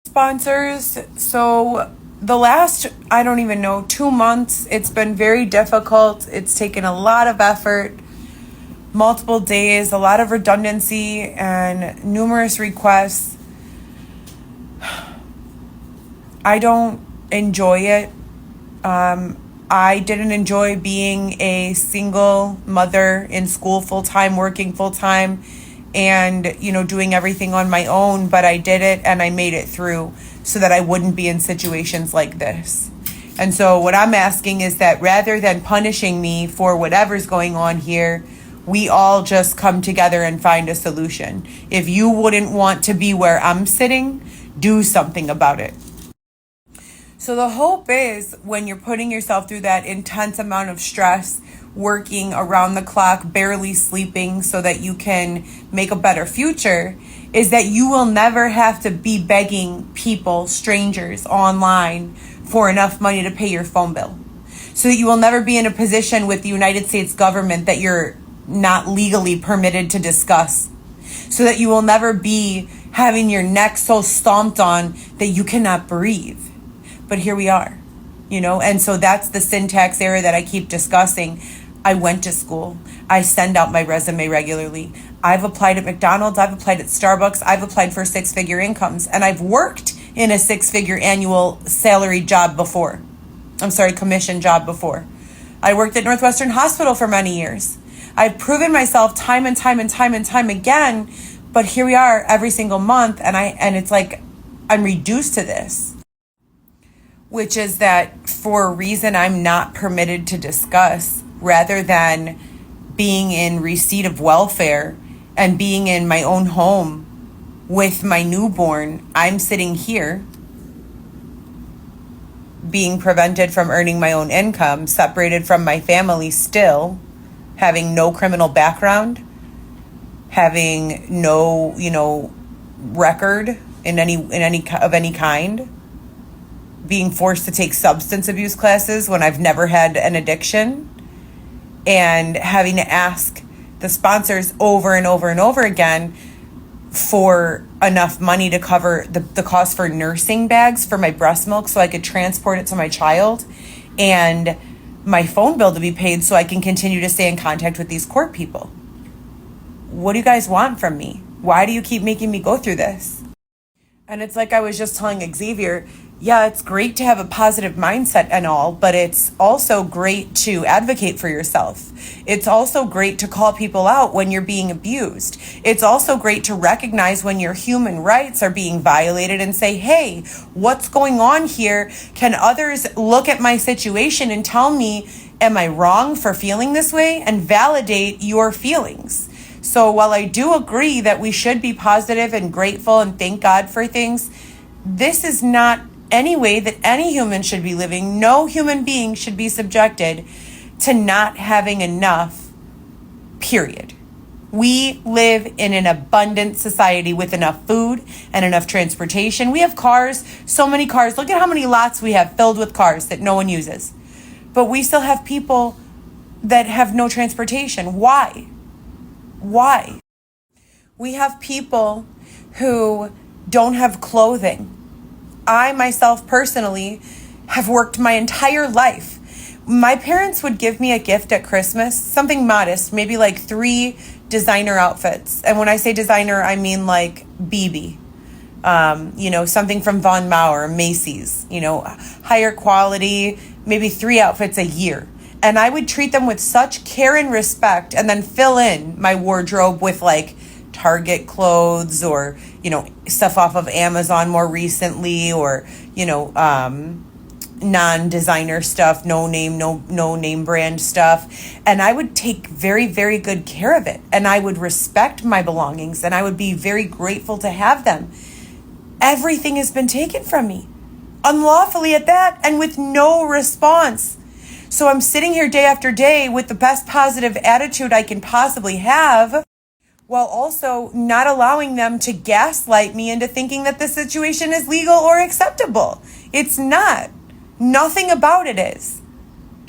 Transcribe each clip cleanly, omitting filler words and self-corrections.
Sponsors. So the last, I don't even know, 2 months, it's been very difficult. It's taken a lot of effort, multiple days, a lot of redundancy, and numerous requests. I don't enjoy it. I didn't enjoy being a single mother in school full-time, working full-time, and, doing everything on my own, but I did it and I made it through so that I wouldn't be in situations like this. And so what I'm asking is that rather than punishing me for whatever's going on here, we all just come together and find a solution. If you wouldn't want to be where I'm sitting, do something about it. So the hope is when you're putting yourself through that intense amount of stress, working around the clock, barely sleeping so that you can make a better future, is that you will never have to be begging people, strangers online for enough money to pay your phone bill. So that you will never be in a position with the United States government that you're not legally permitted to discuss. So that you will never be having your neck so stomped on that you cannot breathe. But here we are, and so that's the syntax error that I keep discussing. I went to school. I send out my resume regularly. I've applied at McDonald's. I've applied at Starbucks. I've applied for six-figure incomes. And I've worked in a six-figure annual salary job before. Commission job before. I worked at Northwestern Hospital for many years. I've proven myself time and time and time and time again. But here we are every single month. And it's like I'm reduced to this. Which is that for a reason I'm not permitted to discuss, rather than being in receipt of welfare and being in my own home with my newborn, I'm sitting here being prevented from earning my own income, separated from my family still, having no criminal background, having no, record in any kind. Being forced to take substance abuse classes when I've never had an addiction, and having to ask the sponsors over and over and over again for enough money to cover the cost for nursing bags for my breast milk so I could transport it to my child, and my phone bill to be paid so I can continue to stay in contact with these court people. What do you guys want from me? Why do you keep making me go through this? And it's like I was just telling Xavier, yeah, it's great to have a positive mindset and all, but it's also great to advocate for yourself. It's also great to call people out when you're being abused. It's also great to recognize when your human rights are being violated and say, hey, what's going on here? Can others look at my situation and tell me, am I wrong for feeling this way? And validate your feelings. So while I do agree that we should be positive and grateful and thank God for things, this is not any way that any human should be living. No human being should be subjected to not having enough, period. We live in an abundant society with enough food and enough transportation. We have cars, so many cars. Look at how many lots we have filled with cars that no one uses. But we still have people that have no transportation. Why? Why? We have people who don't have clothing. I myself personally have worked my entire life. My parents would give me a gift at Christmas, something modest, maybe like 3 designer outfits. And when I say designer, I mean like BB, something from Von Maur, Macy's, higher quality, maybe 3 outfits a year. And I would treat them with such care and respect, and then fill in my wardrobe with like Target clothes or, stuff off of Amazon more recently, or, non-designer stuff, no name brand stuff. And I would take very, very good care of it. And I would respect my belongings, and I would be very grateful to have them. Everything has been taken from me, unlawfully at that, and with no response. So I'm sitting here day after day with the best positive attitude I can possibly have, while also not allowing them to gaslight me into thinking that the situation is legal or acceptable. It's not. Nothing about it is.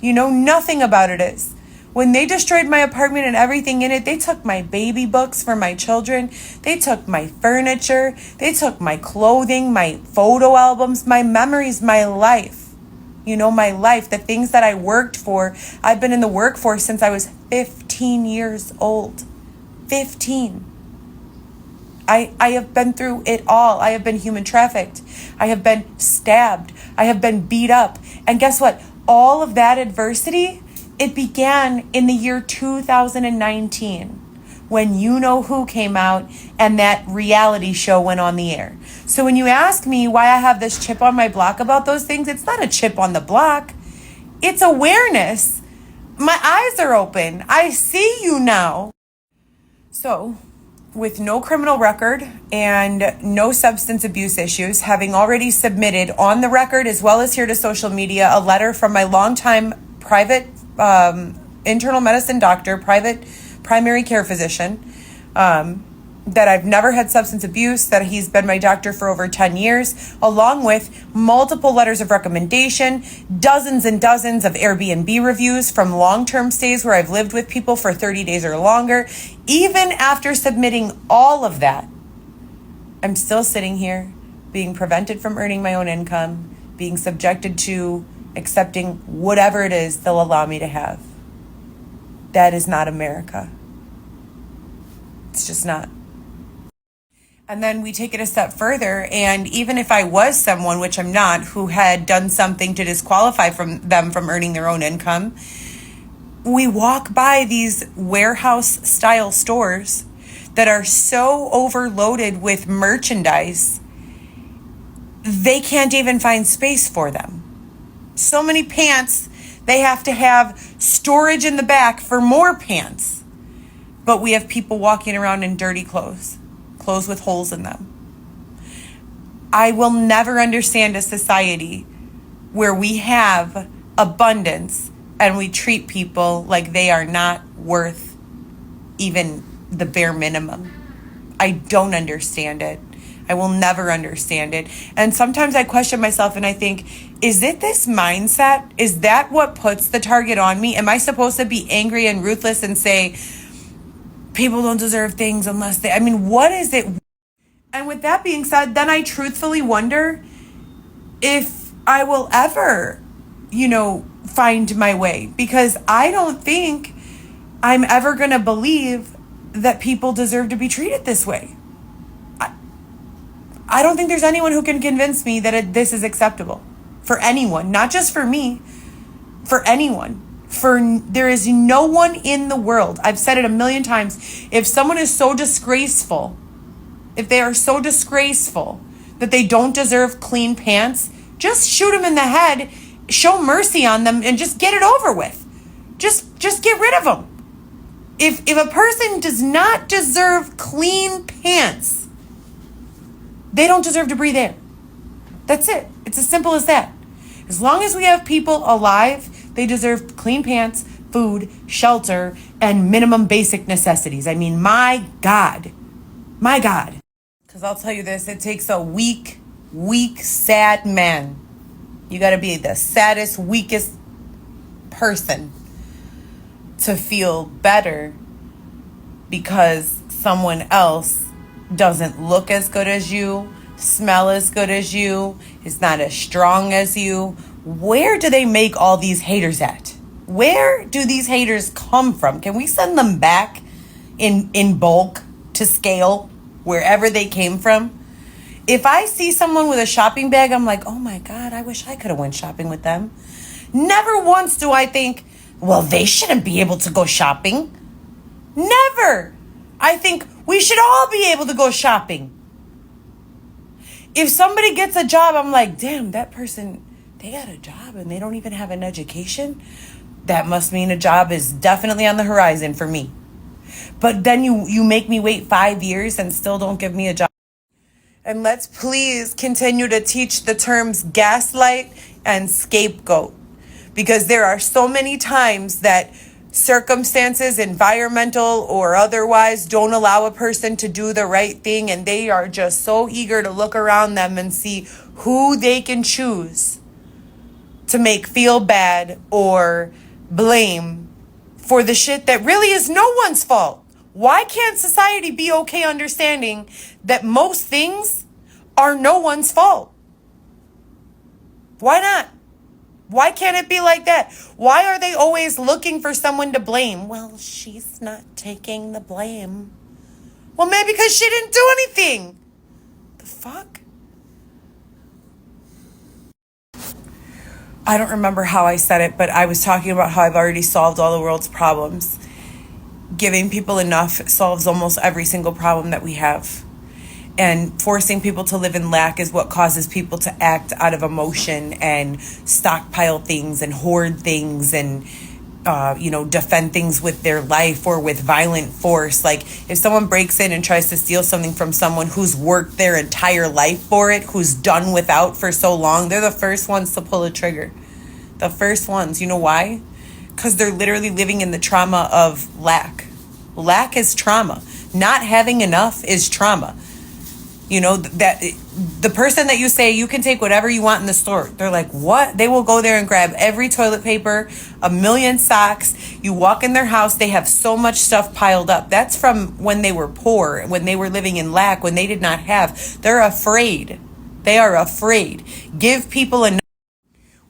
Nothing about it is. When they destroyed my apartment and everything in it, they took my baby books for my children. They took my furniture. They took my clothing, my photo albums, my memories, my life. My life, the things that I worked for. I've been in the workforce since I was 15 years old. 15. I have been through it all. I have been human trafficked. I have been stabbed. I have been beat up. And guess what? All of that adversity, it began in the year 2019 when You Know Who came out and that reality show went on the air. So when you ask me why I have this chip on my block about those things, it's not a chip on the block. It's awareness. My eyes are open. I see you now. So, with no criminal record and no substance abuse issues, having already submitted on the record as well as here to social media a letter from my longtime private internal medicine doctor, private primary care physician, that I've never had substance abuse, that he's been my doctor for over 10 years, along with multiple letters of recommendation, dozens and dozens of Airbnb reviews from long-term stays where I've lived with people for 30 days or longer. Even after submitting all of that, I'm still sitting here being prevented from earning my own income, being subjected to accepting whatever it is they'll allow me to have. That is not America. It's just not. And then we take it a step further, and even if I was someone, which I'm not, who had done something to disqualify them from earning their own income, we walk by these warehouse-style stores that are so overloaded with merchandise, they can't even find space for them. So many pants, they have to have storage in the back for more pants. But we have people walking around in dirty clothes with holes in them. I will never understand a society where we have abundance and we treat people like they are not worth even the bare minimum. I don't understand it. I will never understand it. And sometimes I question myself and I think, is it this mindset? Is that what puts the target on me? Am I supposed to be angry and ruthless and say, people don't deserve things unless they... what is it? And with that being said, then I truthfully wonder if I will ever, find my way. Because I don't think I'm ever going to believe that people deserve to be treated this way. I don't think there's anyone who can convince me that this is acceptable. For anyone, not just for me, for anyone. There is no one in the world, I've said it a million times, if someone is so disgraceful, if they are so disgraceful that they don't deserve clean pants, just shoot them in the head, show mercy on them, and just get it over with. Just get rid of them. If a person does not deserve clean pants, they don't deserve to breathe air. That's it. It's as simple as that. As long as we have people alive, they deserve clean pants, food, shelter, and minimum basic necessities. My God. My God. Because I'll tell you this, it takes a weak, sad man. You got to be the saddest, weakest person to feel better because someone else doesn't look as good as you, smell as good as you, is not as strong as you. Where do they make all these haters at? Where do these haters come from? Can we send them back in bulk to scale wherever they came from? If I see someone with a shopping bag, I'm like, oh my God, I wish I could have went shopping with them. Never once do I think, well, they shouldn't be able to go shopping. Never. I think we should all be able to go shopping. If somebody gets a job, I'm like, damn, that person, they got a job and they don't even have an education. That must mean a job is definitely on the horizon for me. But then you make me wait 5 years and still don't give me a job. And let's please continue to teach the terms gaslight and scapegoat. Because there are so many times that circumstances, environmental or otherwise, don't allow a person to do the right thing, and they are just so eager to look around them and see who they can choose to make feel bad or blame for the shit that really is no one's fault. Why can't society be okay understanding that most things are no one's fault? Why not? Why can't it be like that? Why are they always looking for someone to blame? Well, she's not taking the blame. Well, maybe because she didn't do anything. The fuck? I don't remember how I said it, but I was talking about how I've already solved all the world's problems. Giving people enough solves almost every single problem that we have. And forcing people to live in lack is what causes people to act out of emotion and stockpile things and hoard things and, defend things with their life or with violent force. Like, if someone breaks in and tries to steal something from someone who's worked their entire life for it, who's done without for so long, they're the first ones to pull a trigger. The first ones. You know why? Because they're literally living in the trauma of lack. Lack is trauma. Not having enough is trauma. You know, that the person that you say you can take whatever you want in the store, they're like, what? They will go there and grab every toilet paper, a million socks. You walk in their house, they have so much stuff piled up. That's from when they were poor, when they were living in lack, when they did not have. They're afraid. They are afraid. Give people enough.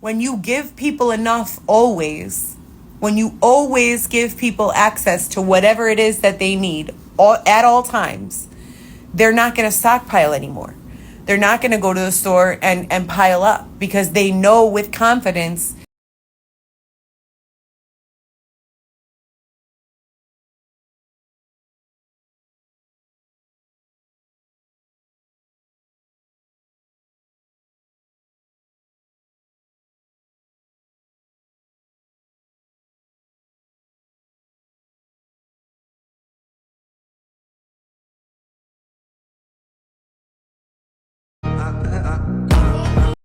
When you give people enough when you always give people access to whatever it is that they need at all times, they're not going to stockpile anymore. They're not going to go to the store and pile up because they know with confidence